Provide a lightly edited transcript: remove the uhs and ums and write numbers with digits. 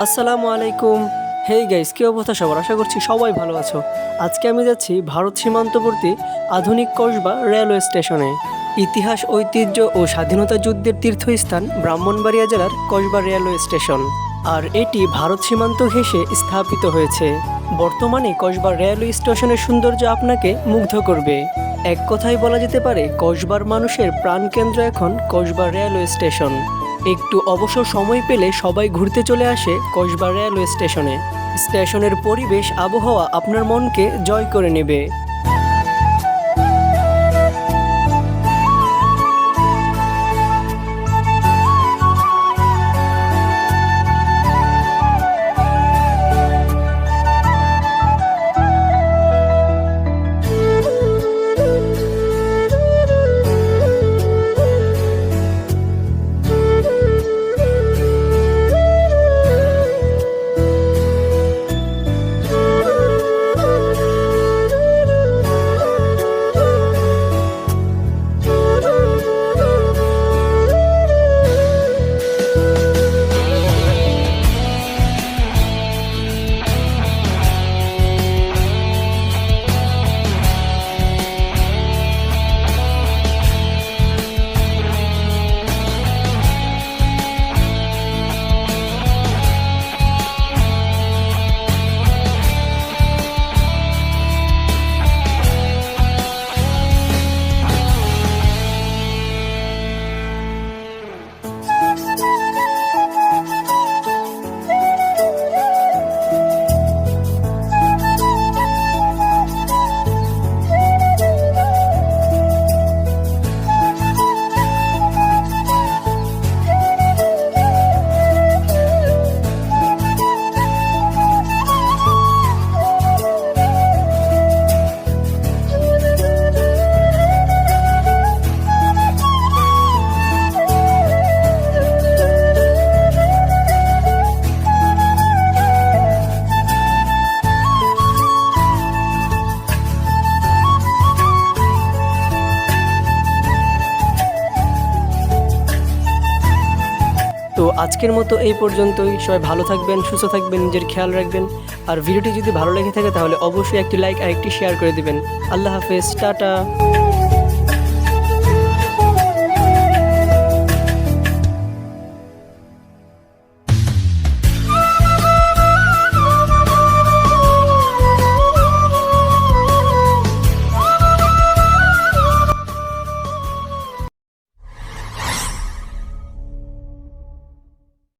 আসসালামু আলাইকুম। Hey guys, কি অবস্থা সবার? আশা করছি সবাই ভালো আছো। আজকে আমি যাচ্ছি ভারত সীমান্তবর্তী আধুনিক কসবা রেলওয়ে স্টেশনে। ইতিহাস, ঐতিহ্য ও স্বাধীনতা যুদ্ধের তীর্থস্থান ব্রাহ্মণবাড়িয়া জেলার কসবা রেলওয়ে স্টেশন। আর এটি ভারত সীমান্ত ঘেঁষে স্থাপিত হয়েছে। বর্তমানে কসবা রেলওয়ে স্টেশনের সৌন্দর্য আপনাকে মুগ্ধ করবে। এক কথায় বলা যেতে পারে কসবার মানুষের প্রাণকেন্দ্র এখন কসবা রেলওয়ে স্টেশন। একটু অবসর সময় পেলে সবাই ঘুরতে চলে আসে কসবা রেলওয়ে স্টেশনে। স্টেশনের পরিবেশ, আবহাওয়া আপনার মনকে জয় করে নেবে। তো আজকের মতো এই পর্যন্তই। সবাই ভালো থাকবেন, সুস্থ থাকবেন, নিজের খেয়াল রাখবেন। আর ভিডিওটি যদি ভালো লেগে থাকে তাহলে অবশ্যই একটি লাইক আর একটি শেয়ার করে দিবেন। আল্লাহ হাফেজ, টাটা।